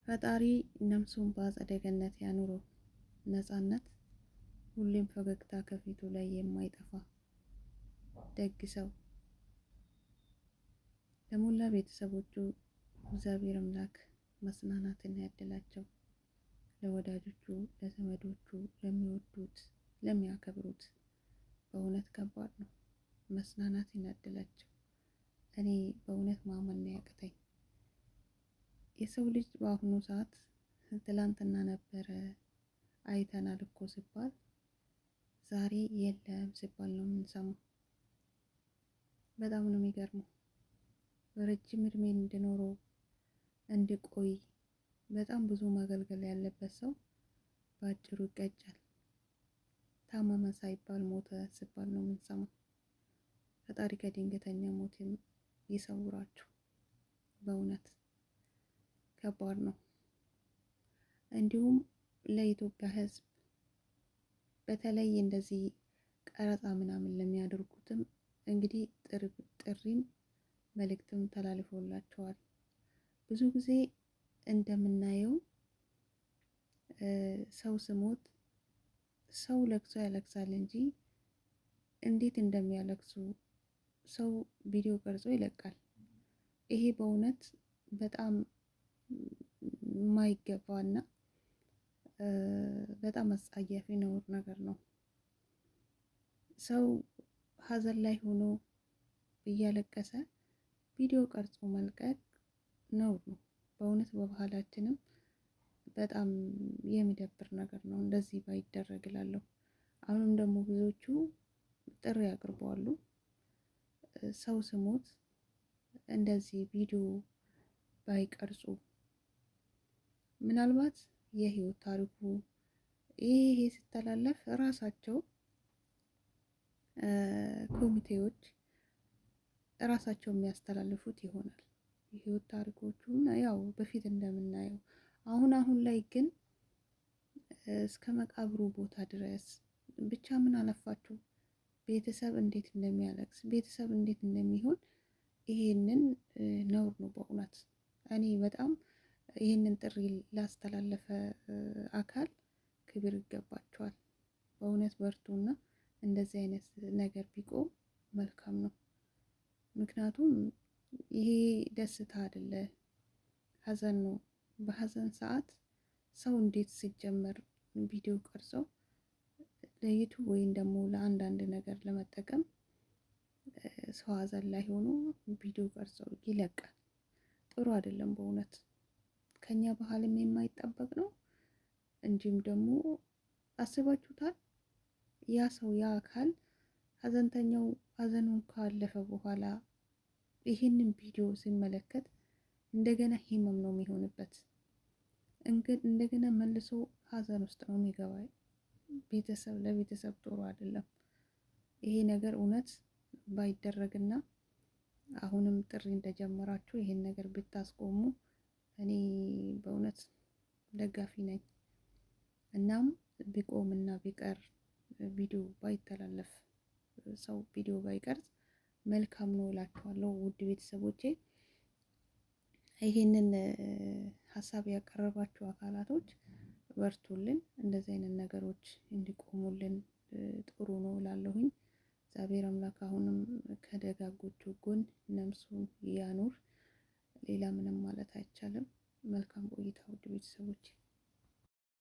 ፈጣሪ ነፍሱን በአጸደ ገነት ያኑረው። ነጻነት ሁሌም ፈገግታ ከፊቱ ላይ የማይጠፋ ደግ ሰው። ለሞላ ቤተሰቦቹ እግዚአብሔር አምላክ መጽናናትን ያድላቸው። ለወዳጆቹ፣ ለዘመዶቹ፣ ለሚወዱት፣ ለሚያከብሩት በእውነት ከባድ ነው። መጽናናትን ያድላቸው። እኔ በእውነት ማመን ነው ያቅተኝ። የሰው ልጅ በአሁኑ ሰዓት ትላንትና ነበረ አይተናል እኮ ሲባል ዛሬ የለም ሲባል ነው የምንሰማው። በጣም ነው የሚገርመው። ረጅም እድሜ እንድኖረው እንድቆይ በጣም ብዙ ማገልገል ያለበት ሰው በአጭሩ ይቀጫል። ታመመ ሳይባል ሞተ ሲባል ነው የምንሰማው። ፈጣሪ ከድንገተኛ ሞት ይሰውራችሁ። በእውነት ከባድ ነው። እንዲሁም ለኢትዮጵያ ሕዝብ በተለይ እንደዚህ ቀረጻ ምናምን ለሚያደርጉትም እንግዲህ ጥሪም መልእክትም ተላልፎላቸዋል። ብዙ ጊዜ እንደምናየው ሰው ስሞት ሰው ለቅሶ ያለቅሳል እንጂ እንዴት እንደሚያለቅሱ ሰው ቪዲዮ ቀርጾ ይለቃል። ይሄ በእውነት በጣም የማይገባና በጣም አስጸያፊ ነውር ነገር ነው። ሰው ሀዘን ላይ ሆኖ እያለቀሰ ቪዲዮ ቀርጾ መልቀቅ ነውር ነው። በእውነት በባህላችንም በጣም የሚደብር ነገር ነው። እንደዚህ ባይደረግ እላለሁ። አሁንም ደግሞ ብዙዎቹ ጥሪ ያቀርባሉ። ሰው ስሞት እንደዚህ ቪዲዮ ባይቀርጹ ምናልባት የህይወት ታሪኩ ይሄ ሲተላለፍ ራሳቸው ኮሚቴዎች ራሳቸው የሚያስተላልፉት ይሆናል። የህይወት ታሪኮቹን ያው በፊት እንደምናየው አሁን ላይ ግን እስከ መቃብሩ ቦታ ድረስ ብቻ ምን አለፋችሁ ቤተሰብ እንዴት እንደሚያለቅስ ቤተሰብ እንዴት እንደሚሆን ይሄንን ነውር ነው በእውነት። እኔ በጣም ይሄንን ጥሪ ላስተላለፈ አካል ክብር ይገባቸዋል። በእውነት በርቱና እንደዚህ አይነት ነገር ቢቆም መልካም ነው። ምክንያቱም ይሄ ደስታ አይደለ፣ ሀዘን ነው። በሀዘን ሰዓት ሰው እንዴት ሲጀመር ቪዲዮ ቀርጸው ለዩቱብ ወይም ደግሞ ለአንዳንድ ነገር ለመጠቀም ሰው ሀዘን ላይ ሆኖ ቪዲዮ ቀርጸው ይለቃል። ጥሩ አይደለም በእውነት ከኛ ባህልም የማይጠበቅ ነው። እንዲሁም ደግሞ አስባችሁታል? ያ ሰው ያ አካል ሀዘንተኛው ሀዘኑን ካለፈ በኋላ ይህንን ቪዲዮ ሲመለከት እንደገና ህመም ነው የሚሆንበት። እንደገና መልሶ ሀዘን ውስጥ ነው የሚገባ። ለቤተሰብ ጥሩ አይደለም ይሄ ነገር። እውነት ባይደረግና አሁንም ጥሪ እንደጀመራችሁ ይሄን ነገር ብታስቆሙ እኔ በእውነት ደጋፊ ነኝ። እናም ቢቆምና ቢቀር ቪዲዮ ባይተላለፍ ሰው ቪዲዮ ባይቀርጽ መልካም ነው እላችኋለሁ። ውድ ቤተሰቦቼ ይሄንን ሀሳብ ያቀረባችሁ አካላቶች በርቱልን። እንደዚህ አይነት ነገሮች እንዲቆሙልን ጥሩ ነው እላለሁኝ። እግዚአብሔር አምላክ አሁንም ከደጋጎቹ ጎን ነፍሱን ያኑር። ሌላ ምንም ማለት አይቻልም። መልካም ቆይታ ውድ ቤተሰቦቼ።